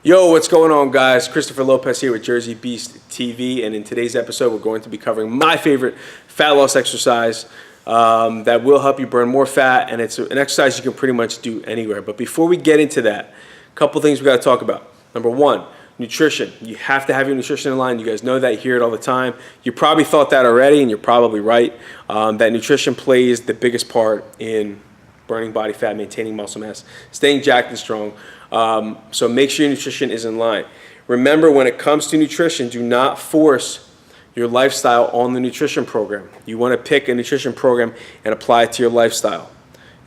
Yo, what's going on, guys? Christopher Lopez here with Jersey Beast TV, and in today's episode, we're going to be covering my favorite fat loss exercise that will help you burn more fat, and it's an exercise you can pretty much do anywhere. But before we get into that, a couple things we got to talk about. Number one, nutrition. You have to have your nutrition in line. You guys know that, you hear it all the time. You probably thought that already, and you're probably right. That nutrition plays the biggest part in burning body fat, maintaining muscle mass, staying jacked and strong. So make sure your nutrition is in line. Remember, when it comes to nutrition, do not force your lifestyle on the nutrition program. You want to pick a nutrition program and apply it to your lifestyle.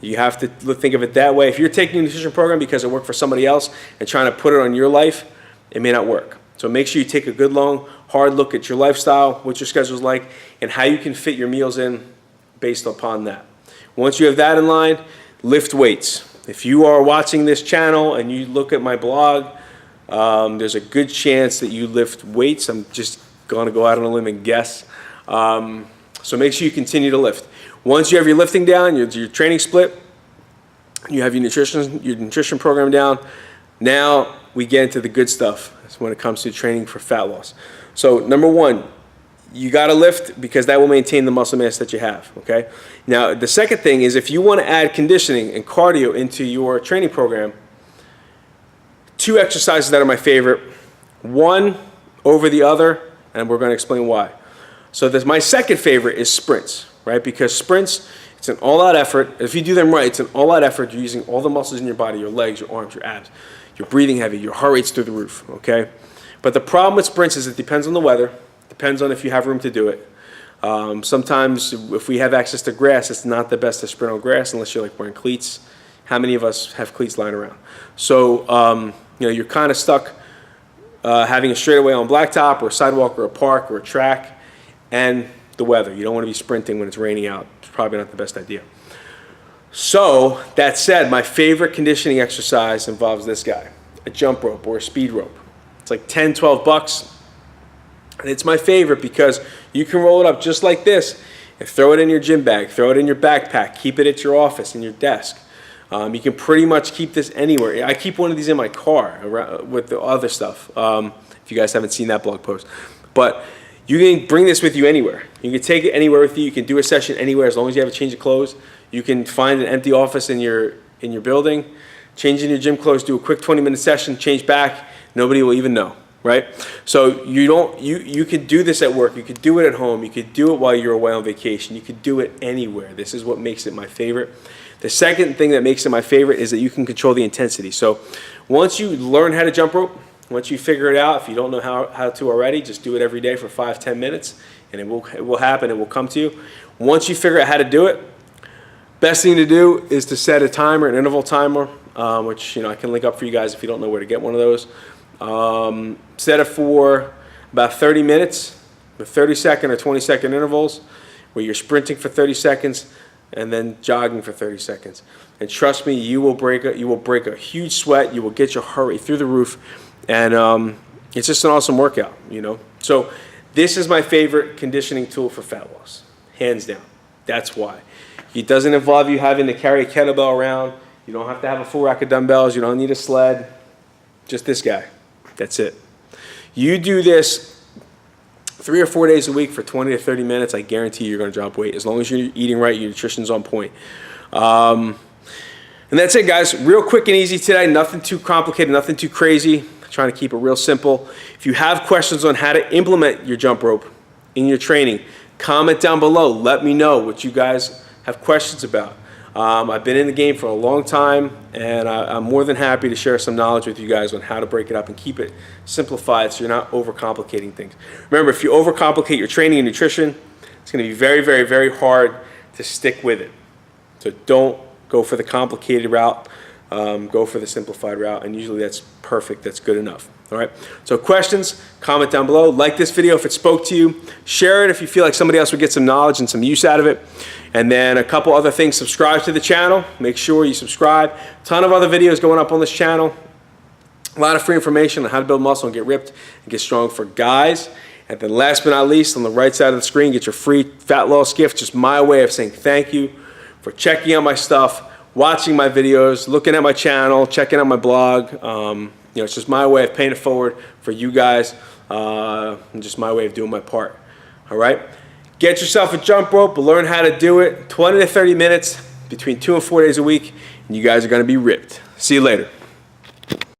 You have to think of it that way. If you're taking a nutrition program because it worked for somebody else and trying to put it on your life, it may not work. So make sure you take a good, long, hard look at your lifestyle, what your schedule is like, and how you can fit your meals in based upon that. Once you have that in line, lift weights. If you are watching this channel and you look at my blog, there's a good chance that you lift weights. I'm just going to go out on a limb and guess. So make sure you continue to lift. Once you have your lifting down, your training split, you have your nutrition program down, now we get into the good stuff when it comes to training for fat loss. So number one, you got to lift because that will maintain the muscle mass that you have, okay? Now, the second thing is if you want to add conditioning and cardio into your training program, two exercises that are my favorite, one over the other, and we're going to explain why. So my second favorite is sprints, right? Because sprints, it's an all-out effort. If you do them right, it's an all-out effort. You're using all the muscles in your body, your legs, your arms, your abs. You're breathing heavy. Your heart rate's through the roof, okay? But the problem with sprints is it depends on the weather. Depends on if you have room to do it. Sometimes if we have access to grass, it's not the best to sprint on grass unless you're like wearing cleats. How many of us have cleats lying around? So you're kind of stuck having a straightaway on blacktop or a sidewalk or a park or a track, and the weather. You don't want to be sprinting when it's raining out. It's probably not the best idea. So that said, my favorite conditioning exercise involves this guy, a jump rope or a speed rope. It's like $10, $12. And it's my favorite because you can roll it up just like this and throw it in your gym bag, throw it in your backpack, keep it at your office, in your desk. You can pretty much keep this anywhere. I keep one of these in my car with the other stuff, if you guys haven't seen that blog post. But you can bring this with you anywhere. You can take it anywhere with you. You can do a session anywhere as long as you have a change of clothes. You can find an empty office in your building, change in your gym clothes, do a quick 20-minute session, change back. Nobody will even know. Right? So you could do this at work, you could do it at home, you could do it while you're away on vacation, you could do it anywhere. This is what makes it my favorite. The second thing that makes it my favorite is that you can control the intensity. So once you learn how to jump rope, once you figure it out, if you don't know how to already, just do it every day for 5-10 minutes and it will happen, it will come to you. Once you figure out how to do it, best thing to do is to set a timer, an interval timer, which I can link up for you guys if you don't know where to get one of those. Set it for about 30 minutes with 30-second or 20-second intervals where you're sprinting for 30 seconds and then jogging for 30 seconds. And trust me, you will break a huge sweat. You will get your heart rate through the roof, and it's just an awesome workout. So this is my favorite conditioning tool for fat loss, hands down. That's why. It doesn't involve you having to carry a kettlebell around. You don't have to have a full rack of dumbbells. You don't need a sled. Just this guy. That's it. You do this 3 or 4 days a week for 20 to 30 minutes, I guarantee you're going to drop weight. As long as you're eating right, your nutrition's on point. And that's it, guys. Real quick and easy today. Nothing too complicated, nothing too crazy. Trying to keep it real simple. If you have questions on how to implement your jump rope in your training, comment down below. Let me know what you guys have questions about. I've been in the game for a long time, and I'm more than happy to share some knowledge with you guys on how to break it up and keep it simplified so you're not overcomplicating things. Remember, if you overcomplicate your training and nutrition, it's going to be very, very, very hard to stick with it. So don't go for the complicated route. Go for the simplified route, and usually that's perfect. That's good enough. All right. So questions, comment down below. Like this video if it spoke to you. Share it if you feel like somebody else would get some knowledge and some use out of it. And then a couple other things. Subscribe to the channel. Make sure you subscribe. Ton of other videos going up on this channel. A lot of free information on how to build muscle and get ripped and get strong for guys. And then last but not least, on the right side of the screen, get your free fat loss gift. Just my way of saying thank you for checking out my stuff, watching my videos, looking at my channel, checking out my blog. it's just my way of paying it forward for you guys, and just my way of doing my part. All right? Get yourself a jump rope, learn how to do it, 20 to 30 minutes between 2 and 4 days a week, and you guys are going to be ripped. See you later.